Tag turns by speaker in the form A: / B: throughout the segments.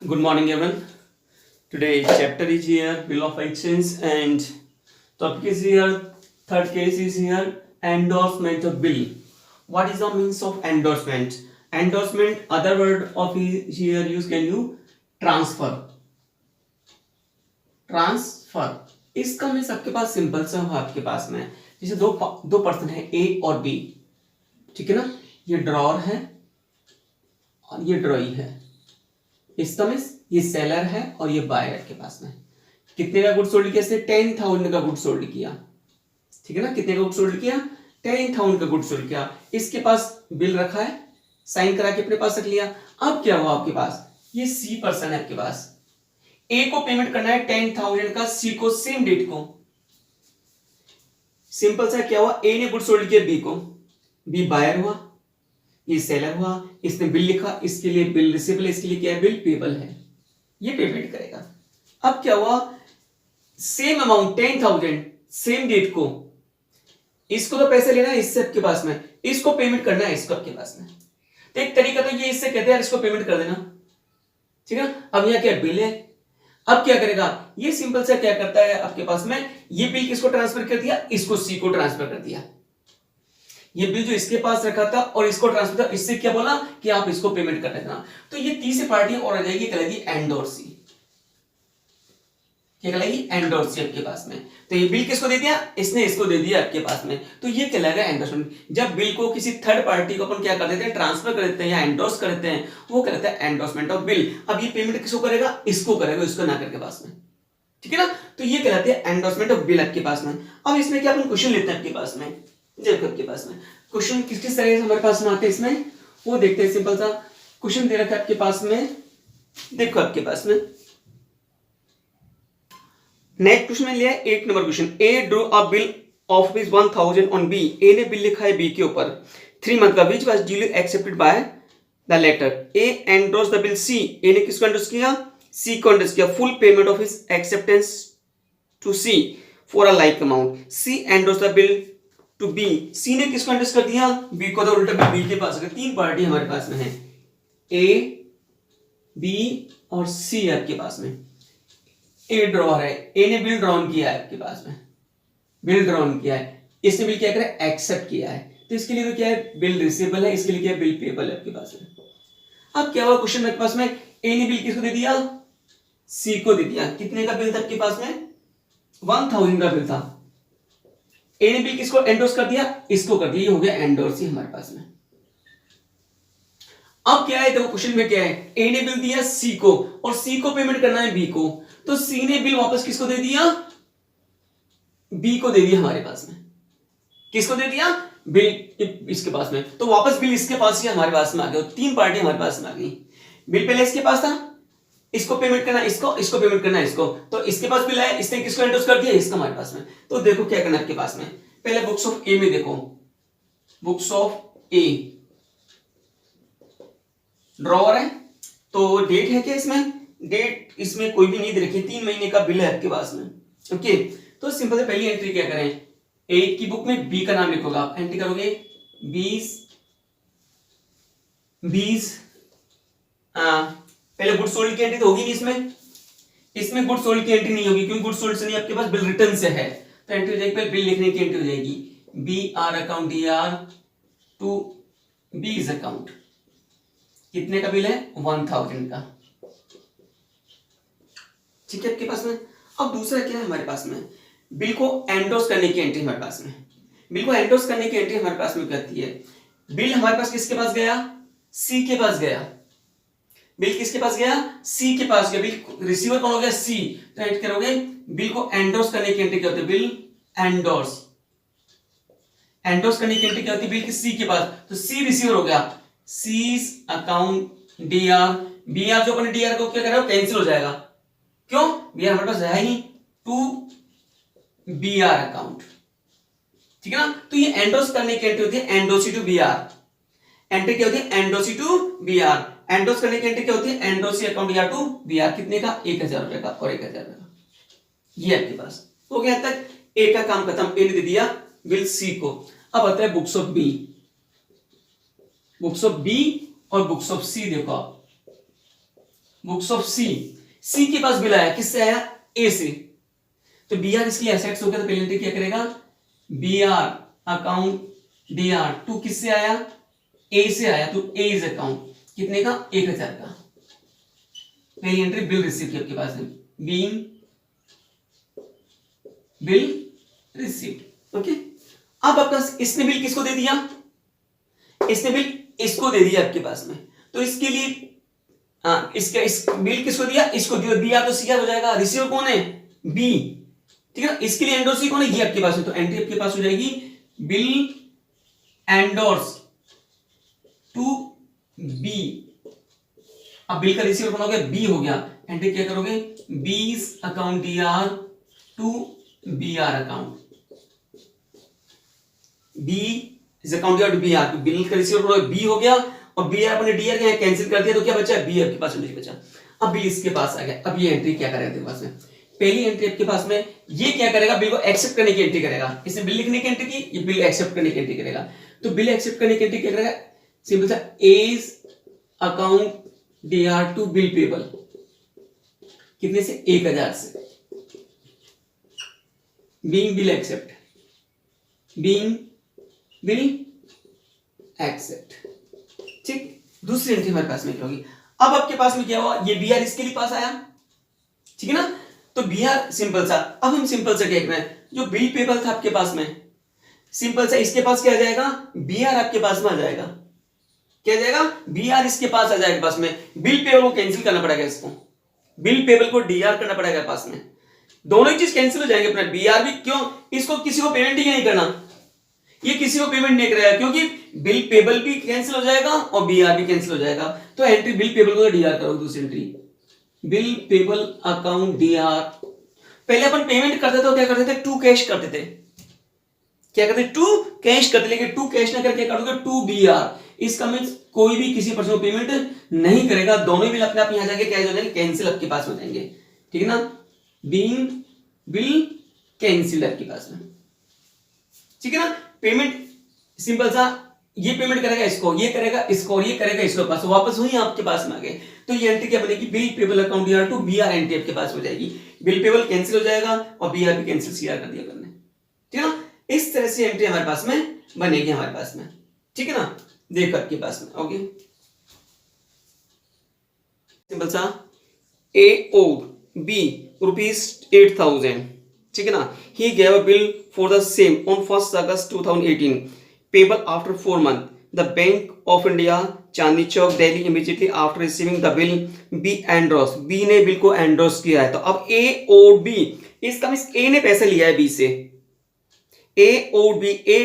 A: Good morning, everyone. Today chapter is here, bill of exchange, and topic is here. Third case is here, endorsement of bill. What is the means of endorsement? Endorsement, other word of here use can you transfer. Transfer इसका means आपके पास simple सा हो आपके पास में जैसे दो person है ए और बी, ठीक है ना। ये ड्रॉअर है और ये ड्रॉई है। इसका मीन्स ये सेलर है और ये बायर के पास में कितने का गुड्स सोल्ड किया, इसने 10,000 का गुड्स सोल्ड किया, ठीक है ना। कितने का गुड्स सोल्ड किया, 10,000 का गुड्स सोल्ड किया। इसके पास बिल रखा है, साइन करा के अपने पास रख लिया। अब क्या हुआ आपके पास, ये सी पर्सन है आपके पास, ए को पेमेंट करना है 10,000 का, सी को सेम डेट को। सिंपल सा क्या हुआ, ए ने गुड्स सोल्ड किया बी को, बी बायर हुआ, ये सेलर हुआ, इसने बिल लिखा, इसके लिए बिल रिसीवेबल, इसके लिए क्या है, बिल पेबल है, ये पेमेंट करेगा। अब क्या हुआ, सेम अमाउंट 10,000 सेम डेट को, इसको तो पैसे लेना है इससे आपके पास में, इसको पेमेंट करना है इसको आपके पास में। तो एक तरीका तो ये इससे कहते हैं इसको पेमेंट कर देना, ठीक है। अब यहां क्या बिल है, अब क्या करेगा, ये सिंपल सा क्या करता है आपके पास में, ये बिल किसको ट्रांसफर कर दिया, इसको सी को ट्रांसफर कर दिया। ये बिल जो इसके पास रखा था और इसको ट्रांसफर, इससे क्या बोला कि आप इसको पेमेंट कर देना। तो ये तीसरी पार्टी और आ जाएगी, कहलाएगी एंडोर्सी। क्या कहलाएगी, एंडोर्सी आपके पास में। तो ये बिल किसको दे दिया, इसने इसको दे दिया आपके पास में, तो ये कहलाएगा एंडोर्समेंट। जब बिल को किसी थर्ड पार्टी को अपन क्या कर देते हैं, ट्रांसफर कर देते हैं या एंडोर्स कर देते हैं, वो कहलाता है एंडोर्समेंट ऑफ बिल। अब ये पेमेंट किसको करेगा, इसको करेगा, इसको ना करके पास में, ठीक है ना। तो ये कहलाते हैं एंडोर्समेंट ऑफ बिल आपके पास में। अब इसमें क्या अपन क्वेश्चन लेते हैं आपके पास में, देखो आपके पास में क्वेश्चन किस किस तरह से हमारे पास में आते हैं, इसमें वो देखते हैं। सिंपल सा क्वेश्चन दे रखा है आपके पास में, देखो आपके पास में नेक्स्ट क्वेश्चन लिया है 8 number question. A drew a bill of rupees 1,000 on B. A ने बिल लिखा है बी के ऊपर 3 मंथ का, which was duly accepted by the latter. A endorse the bill C. A ने किसको एंडोर्स किया, सी को एंडोर्स किया। Full payment of his acceptance to C for a like amount. C endorse the bill to B. C ने किसको endorse कर दिया, B को। तो उल्टा बी के पास अगर तीन पार्टी हमारे पास में है, ए बी और सी आपके पास में। ए ड्रॉअर है, ए ने बिल ड्रॉन किया है आपके पास में, बिल ड्रॉन किया है, इसने बिल क्या करा, एक्सेप्ट किया है। तो इसके लिए तो क्या है, बिल रिसीवेबल है, इसके लिए क्या है, बिल पेबल है आपके पास में। अब क्या हुआ क्वेश्चन मेरे पास में, ए ने बिल किसको दे दिया, सी को दे दिया। कितने का बिल था आपके पास में, 1,000 का बिल था। ए ने बिल किसको एंडोर्स कर दिया, इसको कर दिया, ये हो गया एंडोर्स ही हमारे पास में। अब क्या है, देखो क्वेश्चन में क्या है, ए ने बिल दिया सी को और सी को पेमेंट करना है बी को। तो सी ने बिल वापस किसको दे दिया, बी को दे दिया हमारे पास में। किसको दे दिया, बिल इसके पास में, तो वापस बिल इसके पास ही हमारे पास में आ गया। तीन पार्टी हमारे पास में आ गई। बिल पहले इसके पास था, इसको पेमेंट करना इसको, इसको पेमेंट करना इसको। तो इसके पास बिल है, इसने किसको एंडोर्स कर दिया, इसका हमारे पास में। तो देखो क्या करना है आपके पास में, पहले बुक्स ऑफ ए में देखो, बुक्स ऑफ ए ड्रॉअर है, तो डेट है क्या इसमें, डेट इसमें कोई भी नहीं दे रखी, 3 महीने का बिल है आपके पास में। ओके, तो सिंपल से पहली एंट्री क्या करें, ए की बुक में बी का नाम लिखोगे आप, एंट्री करोगे 20 पहले गुड सोल्ड की एंट्री तो होगी नहीं इसमें, इसमें गुड सोल्ड की एंट्री नहीं होगी क्योंकि गुड सोल्ड से नहीं, आपके पास बिल रिटर्न से है। तो एंट्री हो जाएगी, पहले बिल लिखने की एंट्री हो जाएगी, B R account D R to B's account. कितने का बिल है, 1,000 का, ठीक है आपके पास में। अब दूसरा क्या है हमारे पास में, बिल को एंडोर्स करने की एंट्री हमारे पास में। बिल को एंडोर्स करने की एंट्री हमारे पास में कहती है, बिल हमारे पास किसके पास गया, सी के पास गया। बिल किसके पास गया, सी के पास गया। बिल रिसीवर कौन हो गया, सी। तो एंटर करोगे, बिल को एंडोर्स करने की एंट्री क्या होती है, बिल एंडोर्स। एंडोर्स करने की एंट्री क्या होती है, बिल की सी के पास, तो सी रिसीवर हो गया, C's account D R. B R जो अपने डी आर को क्या कर रहा है, कैंसिल हो जाएगा, क्यों, बी आर हमारे पास है ही, टू बी आर अकाउंट, ठीक है ना। तो ये एंडोर्स करने की एंट्री होती है endorsee to B R. Entry क्या होती है, endorsee to B R. Endorse करने की एंट्री क्या होती है, endorsee account D R to B R. कितने का, 1,000 रुपए का और 1,000 रुपए का, ये आपके पास हो गया तक। ए का काम खत्म, ए ने दे दिया बिल सी को। अब आता है books of B, books of B और बुक्स ऑफ सी। देखो आप बुक्स ऑफ सी के पास बिल आया, किससे आया, ए से, तो बी आर इसके लिए एसेट्स हो गया, तो पहली एंट्री क्या करेगा, B R account D R to किससे आया, ए से आया, तो ए इज अकाउंट कितने का, 1000 का। पहली एंट्री बिल रिसीव की आपके पास है, बीइंग बिल रिसीव्ड। ओके, अब आपका इसने बिल किसको दे दिया, इसने बिल इसको दे दिया आपके पास में, तो इसके लिए इसका इस बिल किसको दिया, इसको दिया, बी आर तो सी आर हो जाएगा, रिसीवर कौन है, बी, ठीक है ना, इसके लिए एंडोर्स कौन है, ये आपके पास है, तो एंट्री आपके पास हो जाएगी बिल एंडोर्स टू बी। अब बिल का रिसीवर कौन हो गया, बी हो गया, एंट्री क्या करोगे, B's account D R to B R account, B is account to B R, bill का रिसीवर कौन है, बी हो गया, और बी आर अपने डी आर कैंसिल कर दिया, तो क्या बचा, बी आपके पास नहीं बचा। अब बिल इसके पास आ गया, अब ये एंट्री क्या करेगा तेरे पास में, पहली एंट्री आपके पास में, ये क्या करेगा, बिल को एक्सेप्ट करने की एंट्री करेगा, इसने बिल लिखने की एंट्री की, ये बिल एक्सेप्ट करने की एंट्री करेगा, तो बिल एक्सेप्ट करने की एंट्री क्या करेगा, सिंपल सा A's account D R to bill payable, कितने से, 1000 से, being bill accept, being bill accept, ठीक। दूसरी एंट्री हमारे पास में क्या होगी, अब आपके पास में क्या हुआ, ये बी आर इसके लिए पास आया, ठीक है ना, तो बी आर सिंपल सा, अब हम सिंपल सा क्या करना है, जो बिल पेबल था आपके पास में, सिंपल सा इसके पास क्या आ जाएगा, बी आर आपके पास में आ जाएगा, क्या आ जाएगा, बी आर इसके पास आ जाएगा पास में, बिल पेबल को कैंसिल करना पड़ेगा, इसको बिल पेबल को डी आर करना पड़ेगा पास में, दोनों ही चीज कैंसिल हो जाएंगे अपना, बी आर भी क्यों, इसको किसी को पेमेंट ही नहीं करना, ये किसी को पेमेंट नहीं करेगा, क्योंकि बिल पेबल भी कैंसिल हो जाएगा और बी आर भी कैंसिल हो जाएगा, तो एंट्री बिल पेबल को डी आर करोगे, दूसरी entry bill payable account D are, पहले अपन पेमेंट करते थे तो क्या करते थे, टू कैश करते थे, क्या करते, टू कैश करते, लेकिन टू कैश ना करके करोगे टू बी आर, इसका मींस कोई भी किसी पर्सन को पेमेंट नहीं करेगा, दोनों बिल अपने आप यहां जाके क्या हो जाएंगे, कैंसिल आपके पास हो जाएंगे, ठीक है ना, बीइंग बिल कैंसिल आपके पास में, ठीक है ना, पेमेंट सिंपल सा, ये पेमेंट करेगा इसको, ये करेगा इसको, और ये करेगा इसको, पास वापस वही आपके पास में आ गए, तो ये एंट्री क्या बनेगी, bill payable account D R to B R, entry आपके पास हो जाएगी, बिल पेबल कैंसिल हो जाएगा और बी आर भी कैंसिल सी आर कर दिया करने, ठीक है ना, इस तरह से एंट्री हमारे पास में बनेगी हमारे पास में, ठीक है ना, देखो आपके पास में, ओके, सिंपल सा, ए ओड बी ₹8,000, ठीक है ना, he gave a bill for the same on 1st August 2018 payable after 4 months, the Bank of India Chandni Chowk Delhi immediately after receiving the bill B Andros, B ने बिल को एंड्रोस किया है, तो अब A और B, इसका मींस A ने पैसे लिया है B से, A और B, A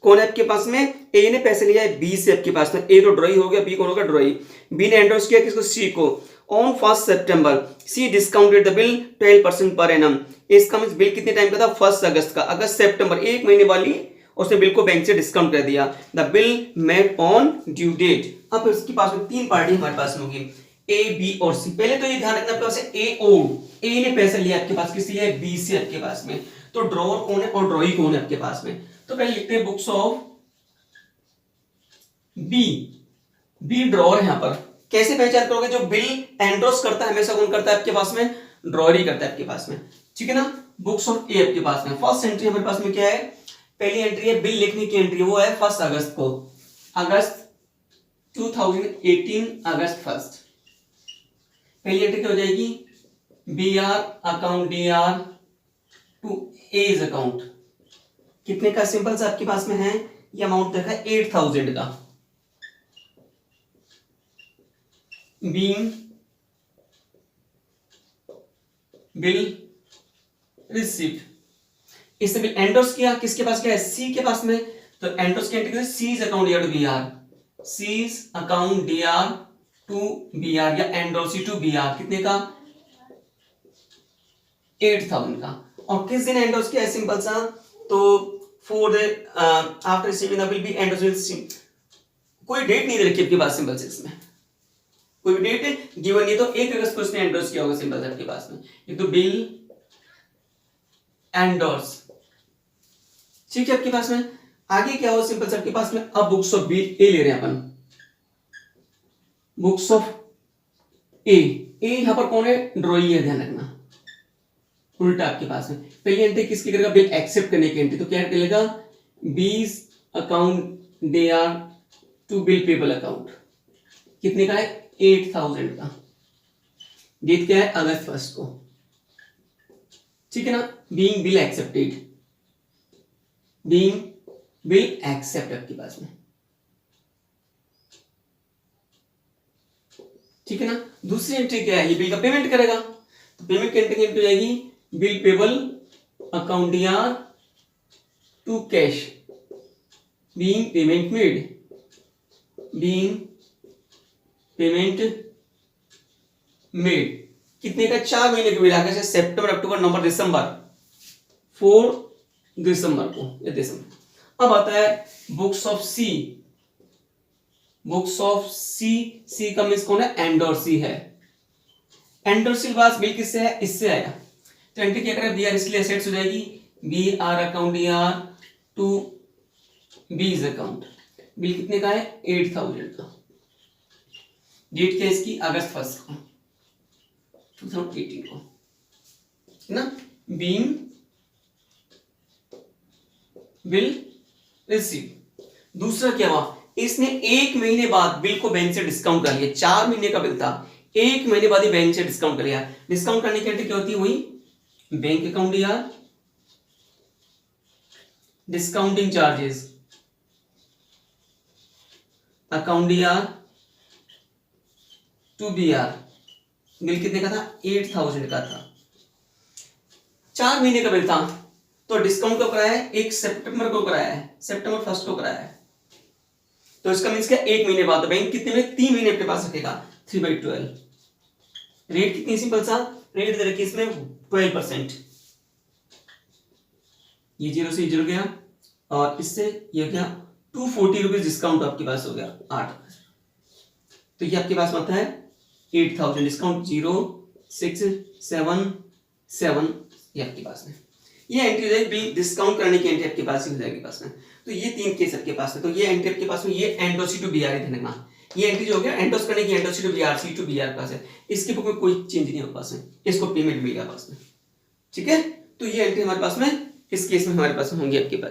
A: कौन है आपके पास में, A ने पैसे लिया है B से आपके पास में, A तो ड्रॉई हो गया, B कौन होगा, ड्रॉई, B ने एंड्रोस किया किसको, C को, on 1st September C discounted the bill 12% पर एनम, इसका मींस बिल कितने टाइम का था, 1 अगस्त का, अगस्त सितंबर 1 महीने वाली उसने बिल को बैंक से डिस्काउंट कर दिया, the bill made on due date. अब इसके पास में तीन पार्टी हमारे पास में होगी, ए बी और सी। पहले तो ये ध्यान रखना आपके पास है ए ओ, ए ने पैसा लिया आपके पास, किस लिए, बी से आपके पास में, तो ड्रॉअर कौन है और ड्रॉई कौन है आपके पास में, तो पहले लिखते हैं books of B, B drawer है यहाँ पर, कैसे पहचान करोगे, जो बिल एंड्रोस करता है हमेशा कौन करता है आपके पास में, ड्रॉअर ही करता है आपके पास में, ठीक है ना। बुक्स ऑफ ए आपके पास में, फर्स्ट एंट्री हमारे पास में क्या है, पहली एंट्री है बिल लिखने की एंट्री, वो है 1 अगस्त को, अगस्त 2018 अगस्त 1। पहली एंट्री क्या हो जाएगी, B R account D R to A's account, कितने का सिंपल सा आपके पास में है, ये अमाउंट देखा है 8000 का, बीइंग बिल रिसीव्ड, इससे बिल एंडोर्स किया, किसके पास क्या है, सी के पास में, तो एंडोर्स की entry C's account D R to B R, C's account D R to B R, या एंडोर्स टू बी आर, कितने का 8000 का, और किस दिन एंडोर्स किया है, सिंपल सा, तो for the after receiving the bill B endorse will C, कोई डेट नहीं दे रखी आपके पास, सिंपल से इसमें कोई डेट गिवन नहीं, तो 1 अगस्त को इसने एंडोर्स किया होगा, सिंपल से आपके पास में, ये तो बिल एंडोर्स, ठीक है आपके पास में। आगे क्या हो, सिंपल से आपके पास में, अब बुक्स ऑफ बिल ए ले रहे हैं अपन, बुक्स ऑफ ए, ए यहाँ पर कौन है, ड्रॉई है, ध्यान रखना, उल्टा आपके पास में। पहली एंट्री किसकी करेगा, बिल एक्सेप्ट करने की एंट्री, तो क्या करेगा, B's account D R to bill payable account, कितने का है, 8000 का, डेट क्या है, अगस्त 1 को, ठीक है ना। Being bill accepted, being bill accept आपके पास में, ठीक है ना। दूसरी एंट्री क्या है, ये बिल का पेमेंट करेगा, तो पेमेंट की एंट्री हो जाएगी, bill payable account DR to cash, being payment made, being payment made, कितने का, 4 महीने का बिल आगे से, सितंबर अक्टूबर नवंबर दिसंबर, 4 दिसंबर को, या दिसंबर। अब आता है books of C, books of C, C का मींस कौन है, एंडोर्सी है, एंडोर्सी के पास बिल किससे है, इससे आया, तो एंट्री क्या करें, बी आर, इसलिए एसेट्स हो जाएगी, B R account D R to B's account, bill कितने का है, 8000 का, डेट क्या है इसकी, अगस्त 1 को 2018 को, है ना। बीइंग बिल रिसीव, दूसरा क्या हुआ, इसने 1 महीने बाद बिल को बैंक से डिस्काउंट कर लिया, 4 महीने का बिल था, 1 महीने बाद ही बैंक से डिस्काउंट कर लिया। डिस्काउंट करने की एंट्री क्या होती है, वही बैंक अकाउंट या डिस्काउंटिंग चार्जेस, अकाउंट या टू बी आर, बिल कितने का था, 8000 का था, 4 महीने का बिल था, तो डिस्काउंट कब कराया है, 1 सितंबर को कराया है, सितंबर 1 को कराया है, तो इसका मीन्स क्या, 1 महीने बाद, तो बैंक कितने में, 3 महीने अपने पास रखेगा, 3/12, रेट कितनी सिंपल सा, रेट दे रखी इसमें 12%, ये 0 से 0 गया, और इससे ये क्या, 240 रुपीज डिस्काउंट आपके पास हो गया, 8, तो ये आपके पास आता है 8000 डिस्काउंट, 0 6 7 7, ये आपके पास में, ये एंट्री हो जाएगी, डिस्काउंट करने की एंट्री आपके पास ही हो जाएगी पास में। तो ये 3 केस आपके पास में, तो ये एंट्री आपके पास में, ये एंडोसी टू बीआर है, ध्यान, ये एंट्री जो हो गया एंडोस करने की, endorsee to BR, C to BR पास है, इसके बुक में कोई चेंज नहीं हो पास में, इसको पेमेंट मिलेगा पास में, ठीक है। तो ये एंट्री हमारे पास में इस केस में हमारे पास में होंगी आपके पास।